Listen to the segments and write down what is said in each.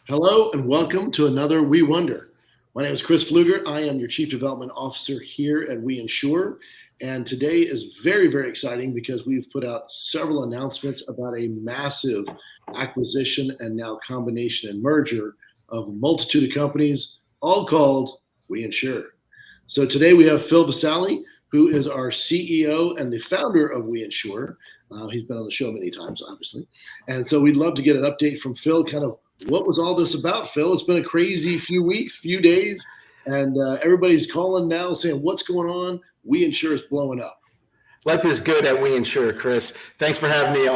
Hello and welcome to another We Wonder. My name is Chris Pfluger. I am your Chief Development Officer here at We Insure. And today is very, very exciting because we've put out several announcements about a massive acquisition and now combination and merger of a multitude of companies, all called We Insure. So today we have Phil Vasali, who is our CEO and the founder of We Insure. He's been on the show many times, obviously. And so we'd love to get an update from Phil, kind of what was all this about, Phil? It's been a crazy few weeks, few days, and everybody's calling now saying, what's going on? We Insure is blowing up. Life is good at We Insure, Chris. Thanks for having me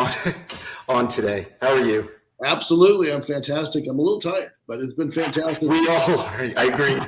on today. How are you? Absolutely. I'm fantastic. I'm a little tired, but it's been fantastic. We all are. I agree.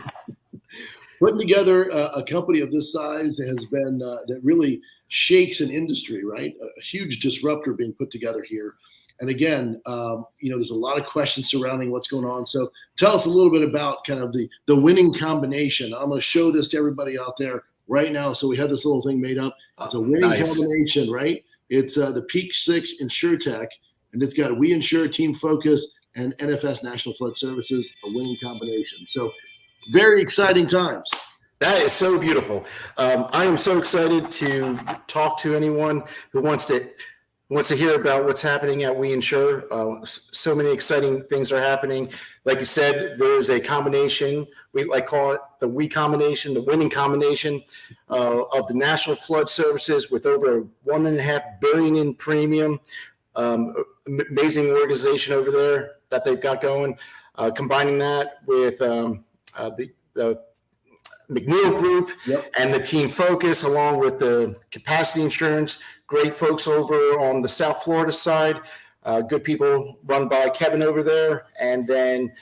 Putting together a company of this size has been that really shakes an industry, right? A huge disruptor being put together here. And again, there's a lot of questions surrounding what's going on. So tell us a little bit about kind of the winning combination. I'm going to show this to everybody out there right now. So we have this little thing made up. It's a winning combination, right? It's the Peak 6 InsureTech, and it's got We Insure, Team Focus, and NFS National Flood Services, a winning combination. So very exciting times. That is so beautiful. I am so excited to talk to anyone who wants to hear about what's happening at We Insure. So many exciting things are happening. Like you said, there's a combination. We call it the We combination, the winning combination of the National Flood Services with over $1.5 billion in premium. Amazing organization over there that they've got going. Combining that with the McNeil Group and the Team Focus, along with the capacity insurance. Great folks over on the South Florida side, good people run by Kevin over there. And then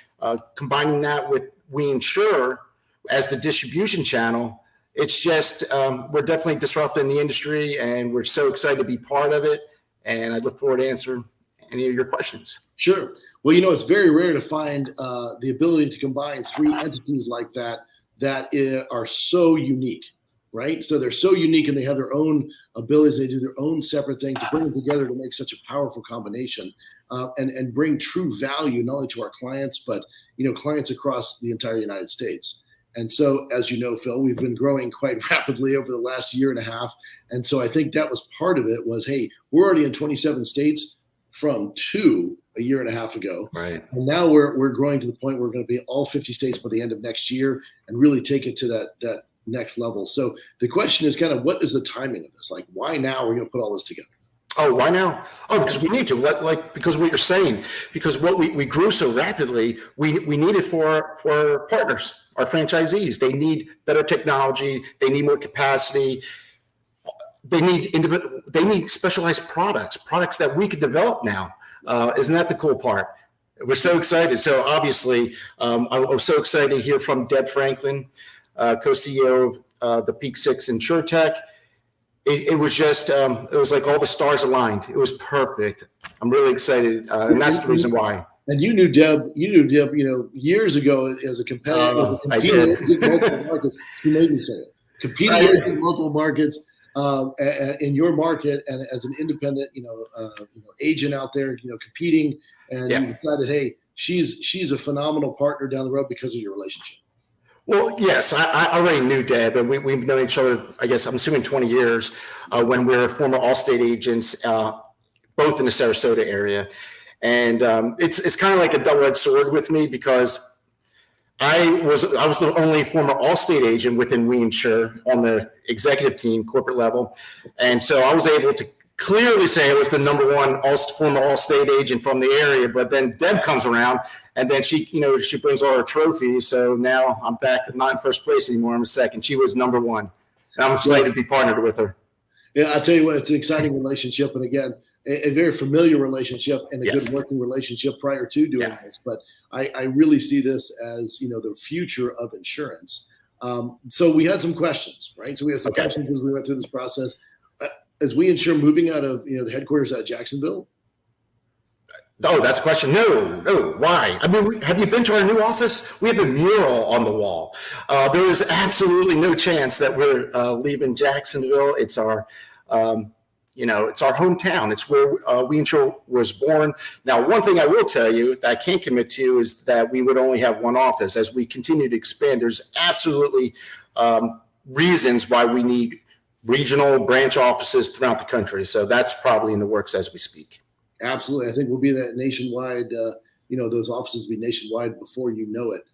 combining that with We Insure as the distribution channel, it's just, we're definitely disrupting the industry and we're so excited to be part of it. And I look forward to answering any of your questions. Sure. Well, it's very rare to find the ability to combine three entities like that are so unique, right? So they're so unique and they have their own abilities. They do their own separate thing to bring them together to make such a powerful combination and bring true value, not only to our clients, but, clients across the entire United States. And so, as you know, Phil, we've been growing quite rapidly over the last year and a half. And so I think that was part of it was, hey, we're already in 27 states from 2 a year and a half ago. Right. And now we're growing to the point where we're going to be in all 50 states by the end of next year and really take it to that next level. So the question is kind of what is the timing of this? Like, why now we're going to put all this together? Oh, why now? Oh, because we need to, because what you're saying, because what we grew so rapidly, we need it for our partners, our franchisees. They need better technology. They need more capacity. They need specialized products that we could develop now. Isn't that the cool part? We're so excited. So obviously, I'm so excited to hear from Deb Franklin, co-CEO of the Peak 6 InsureTech. It was just, it was like all the stars aligned. It was perfect. I'm really excited, and that's the reason why. And you knew Deb, years ago as a competitor. Competing in multiple markets. You made me say it. Competing in multiple markets. In your market and as an independent, agent out there, competing, and you decided, hey, she's a phenomenal partner down the road because of your relationship. Well, yes, I already knew Deb, and we've known each other, I guess, I'm assuming 20 years when we were former Allstate agents, both in the Sarasota area. And it's kind of like a double-edged sword with me because I was the only former Allstate agent within We Insure on the executive team, corporate level. And so I was able to clearly say I was the number one former Allstate agent from the area. But then Deb comes around and then she brings all her trophies. So now I'm back, not in first place anymore. I'm second. She was number one. And I'm excited to be partnered with her. Yeah, I tell you what, it's an exciting relationship. And again, a very familiar relationship and a good working relationship prior to doing this. But I really see this as, the future of insurance. So we had some questions, right? So we had some questions as we went through this process. As We Insure moving out of, the headquarters out of Jacksonville? Oh, that's a question. No. Why? I mean, have you been to our new office? We have a mural on the wall. There is absolutely no chance that we're leaving Jacksonville. It's our it's our hometown. It's where We Insure was born. Now, one thing I will tell you that I can't commit to is that we would only have one office. As we continue to expand, there's absolutely reasons why we need regional branch offices throughout the country. So that's probably in the works as we speak. Absolutely. I think we'll be that nationwide, those offices will be nationwide before you know it.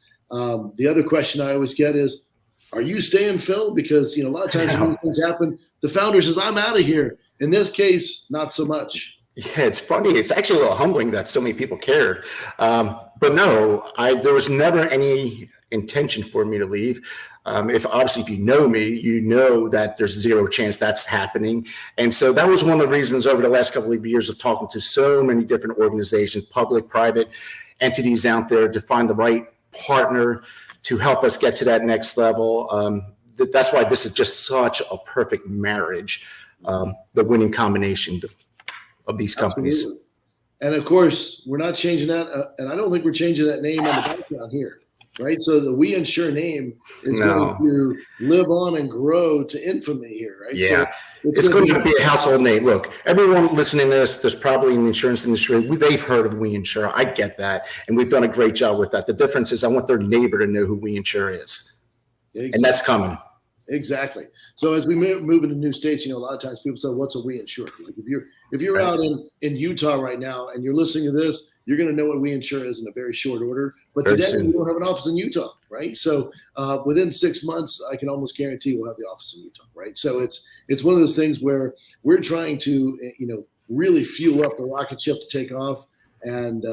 The other question I always get is, are you staying, Phil? Because, a lot of times when these things happen, the founder says, I'm out of here. In this case, not so much. Yeah, it's funny. It's actually a little humbling that so many people cared. But no, there was never any intention for me to leave. If you know me, you know that there's zero chance that's happening. And so that was one of the reasons over the last couple of years of talking to so many different organizations, public, private entities out there to find the right partner to help us get to that next level. That's why this is just such a perfect marriage, the winning combination of these companies. Absolutely. And of course, we're not changing that. And I don't think we're changing that name on the background here, right? So the We Insure name is going to live on and grow to infamy here, right? Yeah, so it's going to be a household name. Look, everyone listening to this, there's probably in the insurance industry, they've heard of We Insure. I get that. And we've done a great job with that. The difference is I want their neighbor to know who We Insure is. Exactly. And that's coming. Exactly. So as we move into new states, a lot of times people say, what's a We Insure? Like if you're out in Utah right now and you're listening to this, you're going to know what We Insure is in a very short order. But today we don't have an office in Utah, right? So within 6 months, I can almost guarantee we'll have the office in Utah, right? So it's one of those things where we're trying to, really fuel up the rocket ship to take off and,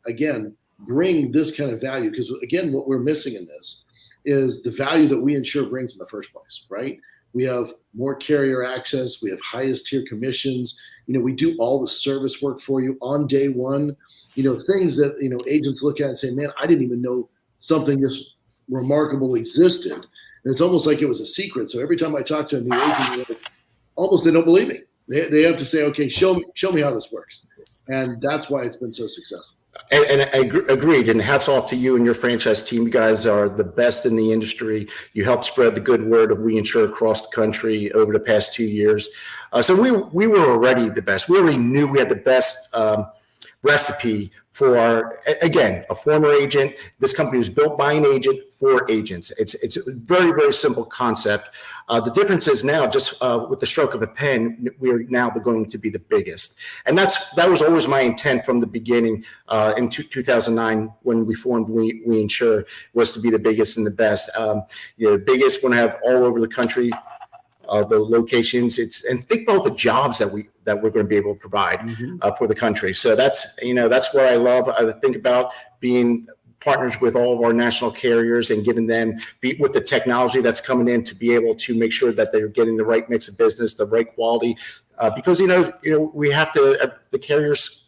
again, bring this kind of value. Because, again, what we're missing in this is the value that We Insure brings in the first place, right? We have more carrier access. We have highest tier commissions. We do all the service work for you on day one. Things that, agents look at and say, man, I didn't even know something this remarkable existed. And it's almost like it was a secret. So every time I talk to a new agent, almost they don't believe me. They have to say, okay, show me how this works. And that's why it's been so successful. And I agreed. And hats off to you and your franchise team. You guys are the best in the industry. You helped spread the good word of We Insure across the country over the past 2 years. So we were already the best. We already knew we had the best recipe for a former agent. This company was built by an agent for agents. It's a very, very simple concept. The difference is now just with the stroke of a pen, we're now going to be the biggest. And that was always my intent from the beginning in 2009 when we formed We Insure, was to be the biggest and the best. Biggest, want to have all over the country. The locations, and think about the jobs that we're going to be able to provide for the country. So that's what I love. I think about being partners with all of our national carriers and giving them with the technology that's coming in to be able to make sure that they're getting the right mix of business, the right quality, because we have to the carriers.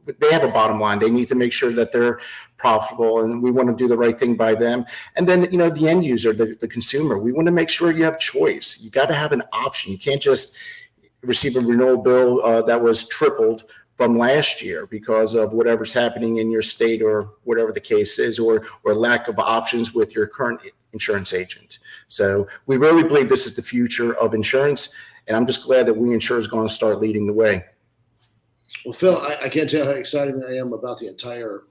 They have a bottom line. They need to make sure that they're profitable, and we want to do the right thing by them. And then, the end user, the consumer, we want to make sure you have choice. You got to have an option. You can't just receive a renewal bill that was tripled from last year because of whatever's happening in your state or whatever the case is, or lack of options with your current insurance agent. So we really believe this is the future of insurance, and I'm just glad that We Insure is going to start leading the way. Well, Phil, I can't tell how excited I am about the entire,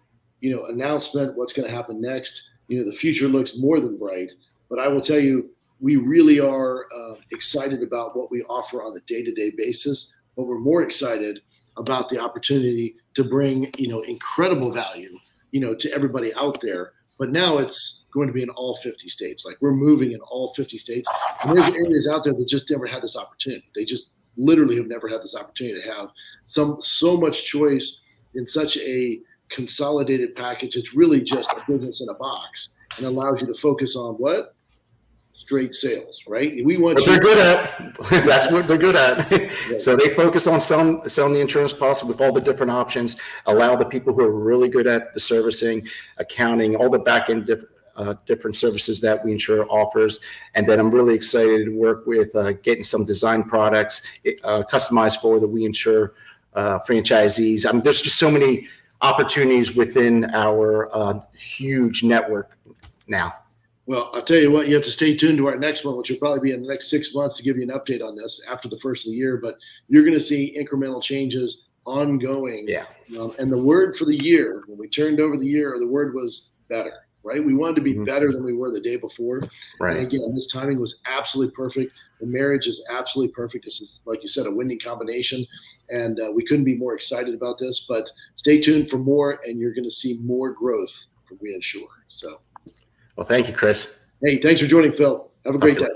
announcement, what's going to happen next. The future looks more than bright, but I will tell you, we really are excited about what we offer on a day-to-day basis, but we're more excited about the opportunity to bring, incredible value, to everybody out there. But now it's going to be in all 50 states. Like, we're moving in all 50 states. And there's areas out there that just never had this opportunity. They just literally have never had this opportunity to have so much choice in such a consolidated package. It's really just a business in a box, and allows you to focus on what? Straight sales, right? We want what they're good at. That's what they're good at. Right. So they focus on selling the insurance policy with all the different options, allow the people who are really good at the servicing, accounting, all the back end different services that We Insure offers. And then I'm really excited to work with getting some design products customized for the We Insure franchisees. I mean, there's just so many opportunities within our huge network now. Well, I'll tell you what, you have to stay tuned to our next one, which will probably be in the next 6 months to give you an update on this after the first of the year. But you're going to see incremental changes ongoing. Yeah. And the word for the year, when we turned over the year, the word was better, right? We wanted to be better than we were the day before. Right. And again, this timing was absolutely perfect. The marriage is absolutely perfect. This is, like you said, a winning combination. And we couldn't be more excited about this. But stay tuned for more, and you're going to see more growth from Reinsure. So. Well, thank you, Chris. Hey, thanks for joining, Phil. Have a great day.